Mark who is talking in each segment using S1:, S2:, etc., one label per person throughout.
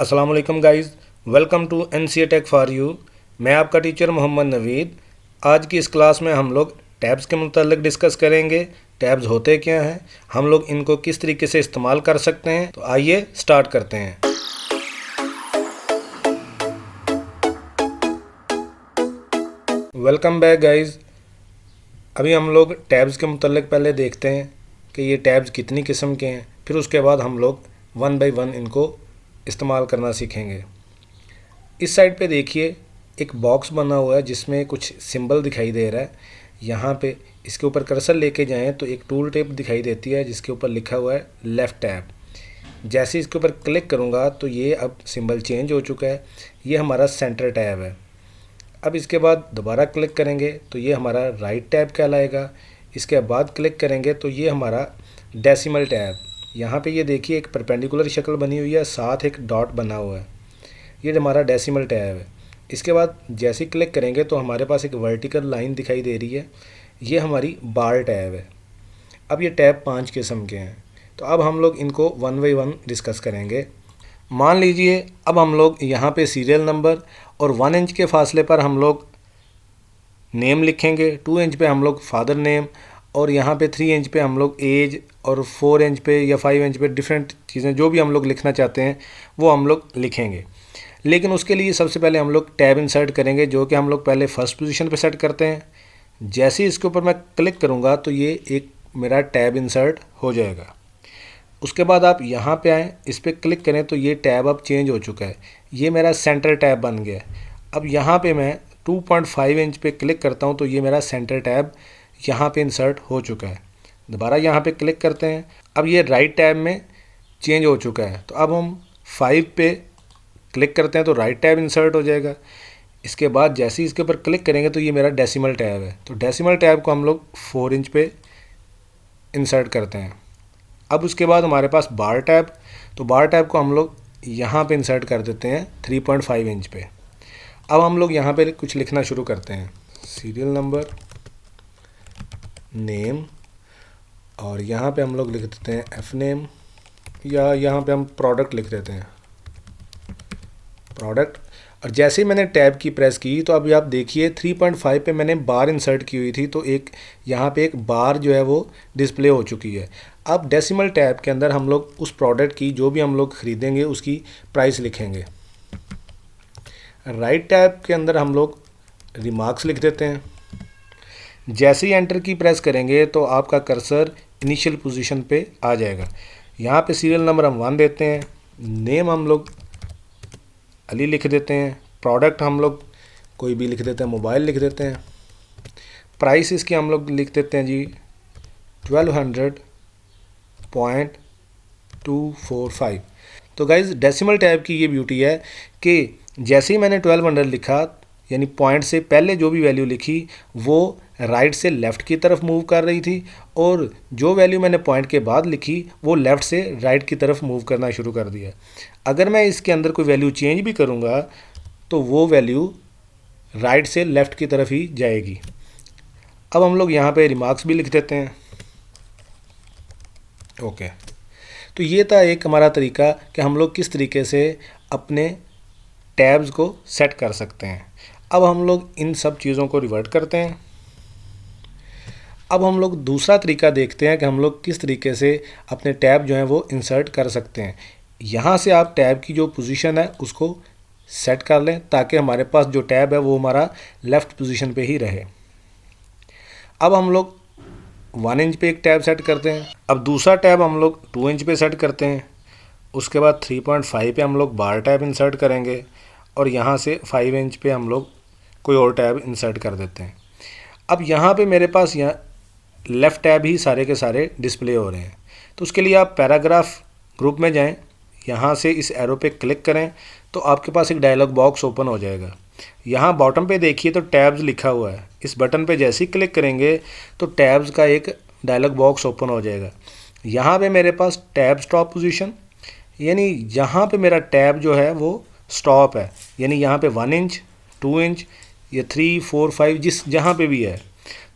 S1: अस्सलाम वालेकुम guys, welcome to NCA tech for you. मैं आपका टीचर मोहम्मद नवीद। आज की इस क्लास में हम लोग टैब्स के मुतालिक डिस्कस करेंगे। टैब्स होते क्या हैं, हम लोग इनको किस तरीके से इस्तेमाल कर सकते हैं। तो आइए स्टार्ट करते हैं। Welcome back guys. अभी हम लोग टैब्स के मुतालिक पहले देखते हैं कि ये टैब्स कितनी किस्म के हैं, फिर उसके बाद हम लोग वन बाय वन इनको इस्तेमाल करना सीखेंगे। इस साइड पे देखिए एक बॉक्स बना हुआ है जिसमें कुछ सिंबल दिखाई दे रहा है। यहाँ पे इसके ऊपर कर्सर लेके जाएं तो एक टूल टिप दिखाई देती है जिसके ऊपर लिखा हुआ है लेफ़्ट टैब। जैसे इसके ऊपर क्लिक करूँगा तो ये अब सिंबल चेंज हो चुका है, ये हमारा सेंटर टैब है। अब इसके बाद दोबारा क्लिक करेंगे तो ये हमारा राइट टैब कहलाएगा। इसके बाद क्लिक करेंगे तो ये हमारा डेसिमल टैब। यहाँ पे ये देखिए एक परपेंडिकुलर शक्ल बनी हुई है, साथ एक डॉट बना हुआ है, ये हमारा डेसिमल टैब है। इसके बाद जैसे ही क्लिक करेंगे तो हमारे पास एक वर्टिकल लाइन दिखाई दे रही है, ये हमारी बार टैब है। अब ये टैब 5 किस्म के हैं, तो अब हम लोग इनको वन बाई वन डिस्कस करेंगे। मान लीजिए अब हम लोग यहाँ पे सीरियल नंबर और 1 इंच के फासले पर हम लोग नेम लिखेंगे, 2 इंच पे हम लोग फादर नेम, और यहाँ पे 3 इंच पे हम लोग एज, और 4 इंच पे या 5 इंच पे डिफरेंट चीज़ें जो भी हम लोग लिखना चाहते हैं वो हम लोग लिखेंगे। लेकिन उसके लिए सबसे पहले हम लोग टैब इंसर्ट करेंगे, जो कि हम लोग पहले फर्स्ट पोजीशन पे सेट करते हैं। जैसे ही इसके ऊपर मैं क्लिक करूँगा तो ये एक मेरा टैब इंसर्ट हो जाएगा। उसके बाद आप यहाँ पे आएँ, इस पर क्लिक करें तो ये टैब अब चेंज हो चुका है, ये मेरा सेंटर टैब बन गया। अब यहाँ पे मैं 2.5 इंच पे क्लिक करता हूँ तो ये मेरा सेंटर टैब यहाँ पे इंसर्ट हो चुका है। दोबारा यहाँ पे क्लिक करते हैं, अब ये राइट टैब में चेंज हो चुका है। तो अब हम 5 पे क्लिक करते हैं तो राइट टैब इंसर्ट हो जाएगा। इसके बाद जैसे ही इसके ऊपर क्लिक करेंगे तो ये मेरा डेसिमल टैब है, तो डेसिमल टैब को हम लोग 4 इंच पे इंसर्ट करते हैं। अब उसके बाद हमारे पास बार टैब, तो बार टैब को हम लोग यहाँ पे इंसर्ट कर देते हैं 3.5 इंच पे। अब हम लोग यहाँ पे कुछ लिखना शुरू करते हैं, सीरियल नंबर, नेम, और यहाँ पे हम लोग लिख देते हैं एफ नेम, या यहाँ पे हम प्रोडक्ट लिख देते हैं प्रोडक्ट। और जैसे ही मैंने टैब की प्रेस की तो अभी आप देखिए 3.5 पे मैंने बार इंसर्ट की हुई थी, तो एक यहाँ पे एक बार जो है वो डिस्प्ले हो चुकी है। अब डेसिमल टैब के अंदर हम लोग उस प्रोडक्ट की जो भी हम लोग ख़रीदेंगे उसकी प्राइस लिखेंगे। राइट टैब के अंदर हम लोग रिमार्क्स लिख देते हैं। जैसे ही एंटर की प्रेस करेंगे तो आपका कर्सर इनिशियल पोजीशन पे आ जाएगा। यहाँ पे सीरियल नंबर हम 1 देते हैं, नेम हम लोग अली लिख देते हैं, प्रोडक्ट हम लोग कोई भी लिख देते हैं, मोबाइल लिख देते हैं, प्राइस इसकी हम लोग लिख देते हैं जी 1200.245। तो गाइज़ डेसिमल टैब की ये ब्यूटी है कि जैसे ही मैंने 1200 लिखा, यानी पॉइंट से पहले जो भी वैल्यू लिखी वो राइट से लेफ़्ट की तरफ मूव कर रही थी, और जो वैल्यू मैंने पॉइंट के बाद लिखी वो लेफ़्ट से राइट की तरफ मूव करना शुरू कर दिया। अगर मैं इसके अंदर कोई वैल्यू चेंज भी करूँगा तो वो वैल्यू राइट से लेफ़्ट की तरफ ही जाएगी। अब हम लोग यहाँ पे रिमार्क्स भी लिख देते हैं। ओके, तो ये था एक हमारा तरीका कि हम लोग किस तरीके से अपने टैब्स को सेट कर सकते हैं। अब हम लोग इन सब चीज़ों को रिवर्ट करते हैं। अब हम लोग दूसरा तरीका देखते हैं कि हम लोग किस तरीके से अपने टैब जो हैं वो इंसर्ट कर सकते हैं। यहाँ से आप टैब की जो पोजीशन है उसको सेट कर लें ताकि हमारे पास जो टैब है वो हमारा लेफ़्ट पोजीशन पे ही रहे। अब हम लोग 1 इंच पे एक टैब सेट करते हैं। अब दूसरा टैब हम लोग 2 इंच पे सेट करते हैं। उसके बाद 3.5 पे हम लोग बार टैब इंसर्ट करेंगे, और यहाँ से 5 इंच पे हम लोग कोई और टैब इंसर्ट कर देते हैं। अब यहाँ पे मेरे पास यहाँ लेफ़्ट टैब ही सारे के सारे डिस्प्ले हो रहे हैं, तो उसके लिए आप पैराग्राफ ग्रुप में जाएं, यहाँ से इस एरो पे क्लिक करें तो आपके पास एक डायलॉग बॉक्स ओपन हो जाएगा। यहाँ बॉटम पे देखिए तो टैब्स लिखा हुआ है, इस बटन पे जैसे ही क्लिक करेंगे तो टैब्स का एक डायलॉग बॉक्स ओपन हो जाएगा। यहाँ पे मेरे पास टैब स्टॉप पोजीशन, यानी यहाँ पे मेरा टैब जो है वो स्टॉप है, यानी यहाँ पे 1 इंच, 2 इंच या 3, 4, 5 जिस जहाँ पे भी है।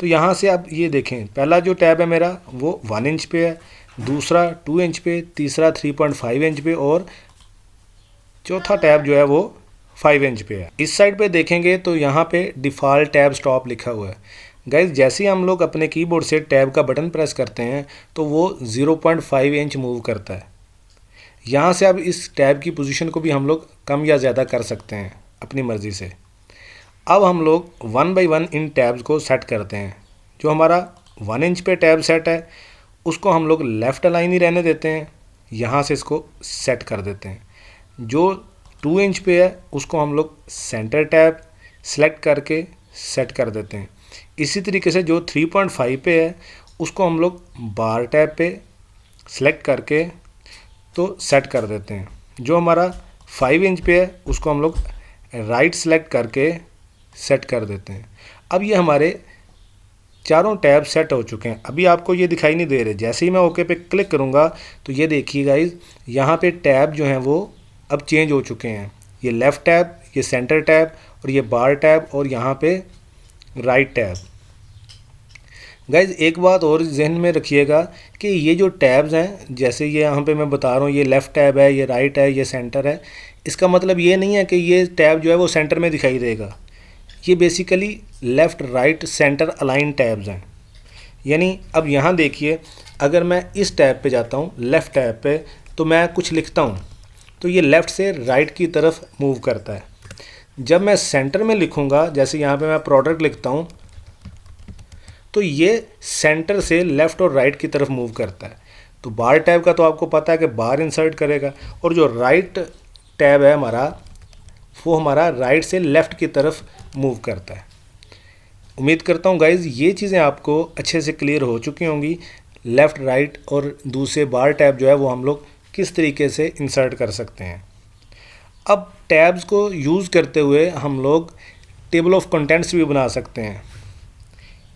S1: तो यहाँ से आप ये देखें, पहला जो टैब है मेरा वो 1 इंच पे है, दूसरा 2 इंच पे, तीसरा 3.5 इंच पे, और चौथा टैब जो है वो 5 इंच पे है। इस साइड पे देखेंगे तो यहाँ पे डिफ़ॉल्ट टैब स्टॉप लिखा हुआ है। गाइज जैसे ही हम लोग अपने कीबोर्ड से टैब का बटन प्रेस करते हैं तो वो 0.5 इंच मूव करता है। यहाँ से अब इस टैब की पोजीशन को भी हम लोग कम या ज़्यादा कर सकते हैं अपनी मर्ज़ी से। अब हम लोग 1 बाई 1 इन टैब्स को सेट करते हैं। जो हमारा 1 इंच पे टैब सेट है उसको हम लोग लेफ़्ट अलाइन ही रहने देते हैं, यहाँ से इसको सेट कर देते हैं। जो 2 इंच पे है उसको हम लोग सेंटर टैब सेलेक्ट करके सेट कर देते हैं। इसी तरीके से जो 3.5 पे है उसको हम लोग बार टैब पे सेलेक्ट करके तो सेट कर देते हैं। जो हमारा 5 इंच पे है उसको हम लोग राइट सेलेक्ट करके सेट कर देते हैं। अब ये हमारे चारों टैब सेट हो चुके हैं। अभी आपको ये दिखाई नहीं दे रहे, जैसे ही मैं ओके पे क्लिक करूँगा तो ये देखिए गाइज यहाँ पे टैब जो हैं वो अब चेंज हो चुके हैं। ये लेफ़्ट टैब, ये सेंटर टैब और ये बार टैब और यहाँ पे राइट टैब। गाइज एक बात और जहन में रखिएगा कि ये जो टैब्स हैं, जैसे ये यहाँ पे मैं बता रहा हूँ ये लेफ़्ट टैब है, ये राइट है, ये सेंटर है, इसका मतलब ये नहीं है कि ये टैब जो है वो सेंटर में दिखाई देगा। ये basically left right centre align tabs हैं। यानी अब यहाँ देखिए, अगर मैं इस टैब पे जाता हूँ लेफ़्ट टैब पे तो मैं कुछ लिखता हूँ तो ये लेफ़्ट से राइट की तरफ मूव करता है। जब मैं सेंटर में लिखूँगा, जैसे यहाँ पे मैं प्रोडक्ट लिखता हूँ तो ये सेंटर से लेफ़्ट और राइट की तरफ मूव करता है। तो बार टैब का तो आपको पता है कि बार इंसर्ट करेगा, और जो राइट टैब है हमारा वो हमारा राइट से लेफ़्ट की तरफ मूव करता है। उम्मीद करता हूँ गाइज़ ये चीज़ें आपको अच्छे से क्लियर हो चुकी होंगी। लेफ़्ट राइट और दूसरे बार टैब जो है वो हम लोग किस तरीके से इंसर्ट कर सकते हैं। अब टैब्स को यूज़ करते हुए हम लोग टेबल ऑफ कंटेंट्स भी बना सकते हैं।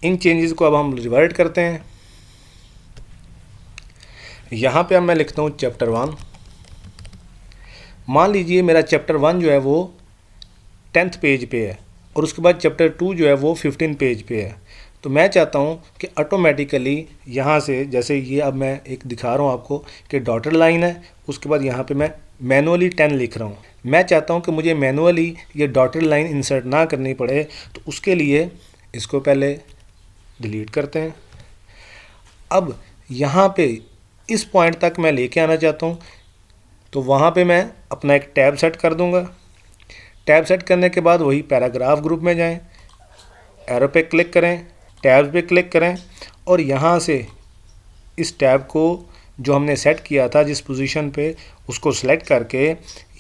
S1: इन चेंजेस को अब हम रिवर्ट करते हैं। यहाँ पे अब मैं लिखता हूँ चैप्टर 1। मान लीजिए मेरा चैप्टर 1 जो है वो 10th पेज पे है और उसके बाद चैप्टर 2 जो है वो 15 पेज पे है। तो मैं चाहता हूँ कि ऑटोमेटिकली यहाँ से, जैसे ये अब मैं एक दिखा रहा हूँ आपको कि डॉटेड लाइन है, उसके बाद यहाँ पे मैं मैनुअली 10 लिख रहा हूँ। मैं चाहता हूँ कि मुझे मैनुअली ये डॉटेड लाइन इंसर्ट ना करनी पड़े, तो उसके लिए इसको पहले डिलीट करते हैं। अब यहाँ पे इस पॉइंट तक मैं लेके आना चाहता हूँ, तो वहाँ पे मैं अपना एक टैब सेट कर दूँगा। टैब सेट करने के बाद वही पैराग्राफ ग्रुप में जाएं, एरो पे क्लिक करें, टैब्स पे क्लिक करें और यहाँ से इस टैब को जो हमने सेट किया था जिस पोजीशन पे, उसको सेलेक्ट करके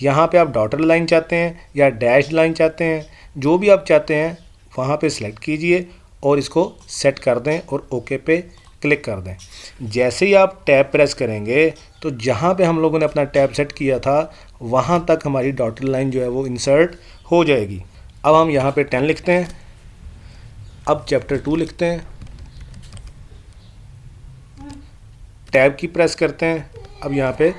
S1: यहाँ पे आप डॉटेड लाइन चाहते हैं या डैश लाइन चाहते हैं, जो भी आप चाहते हैं वहाँ पे सेलेक्ट कीजिए और इसको सेट कर दें और ओके पे क्लिक कर दें। जैसे ही आप टैब प्रेस करेंगे तो जहाँ पे हम लोगों ने अपना टैब सेट किया था वहाँ तक हमारी डॉटेड लाइन जो है वो इंसर्ट हो जाएगी। अब हम यहाँ पे 10 लिखते हैं। अब चैप्टर 2 लिखते हैं, टैब की प्रेस करते हैं, अब यहाँ पे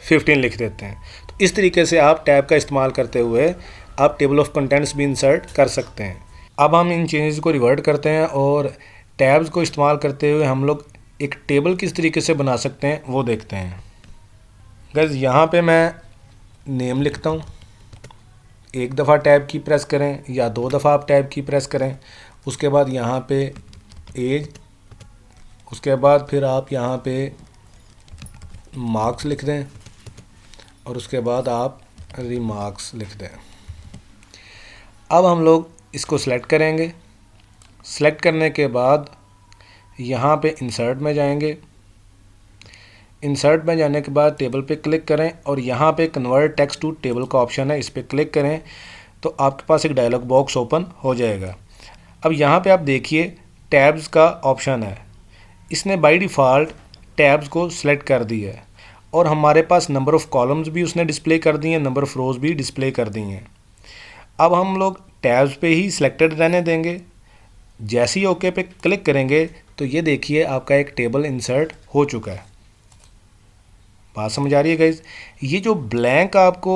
S1: 15 लिख देते हैं। तो इस तरीके से आप टैब का इस्तेमाल करते हुए आप टेबल ऑफ कंटेंट्स भी इंसर्ट कर सकते हैं। अब हम इन चेंजेस को रिवर्ट करते हैं और टैब्स को इस्तेमाल करते हुए हम लोग एक टेबल किस तरीके से बना सकते हैं वो देखते हैं। गाइस यहाँ पे मैं नेम लिखता हूँ, एक दफ़ा टैब की प्रेस करें या 2 दफ़ा आप टैब की प्रेस करें। उसके बाद यहाँ पे एज, उसके बाद फिर आप यहाँ पे मार्क्स लिख दें और उसके बाद आप रिमार्क्स लिख दें। अब हम लोग इसको सेलेक्ट करेंगे। सेलेक्ट करने के बाद यहाँ पे इंसर्ट में जाएंगे। इंसर्ट में जाने के बाद टेबल पे क्लिक करें और यहाँ पे कन्वर्ट टेक्स्ट टू टेबल का ऑप्शन है, इस पर क्लिक करें तो आपके पास एक डायलॉग बॉक्स ओपन हो जाएगा। अब यहाँ पे आप देखिए टैब्स का ऑप्शन है, इसने बाय डिफ़ॉल्ट टैब्स को सिलेक्ट कर दिया है और हमारे पास नंबर ऑफ़ कॉलम्स भी उसने डिस्प्ले कर दिए हैं, नंबर ऑफ़ रोज़ भी डिस्प्ले कर दी हैं। अब हम लोग टैब्स पे ही सिलेक्टेड रहने देंगे। जैसे ही ओके पे क्लिक करेंगे तो ये देखिए आपका एक टेबल इंसर्ट हो चुका है। बात समझ आ रही है गाइस? ये जो ब्लैंक आपको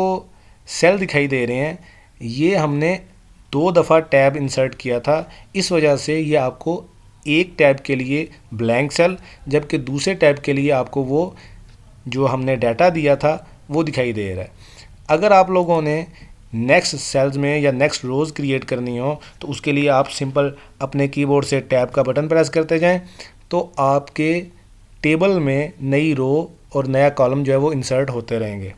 S1: सेल दिखाई दे रहे हैं ये हमने 2 दफ़ा टैब इंसर्ट किया था, इस वजह से ये आपको एक टैब के लिए ब्लैंक सेल, जबकि दूसरे टैब के लिए आपको वो जो हमने डाटा दिया था वो दिखाई दे रहा है। अगर आप लोगों ने नेक्स्ट सेल्स में या नेक्स्ट रोज़ क्रिएट करनी हो तो उसके लिए आप सिंपल अपने कीबोर्ड से टैब का बटन प्रेस करते जाएं, तो आपके टेबल में नई रो और नया कॉलम जो है वो इंसर्ट होते रहेंगे।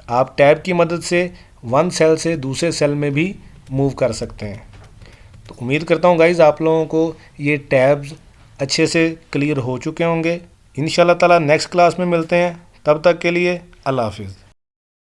S1: आप टैब की मदद से वन सेल से दूसरे सेल में भी मूव कर सकते हैं। तो उम्मीद करता हूँ गाइज़ आप लोगों को ये टैब्स अच्छे से क्लियर हो चुके होंगे। इंशाल्लाह ताला नेक्स्ट क्लास में मिलते हैं, तब तक के लिए अल्लाह हाफिज़।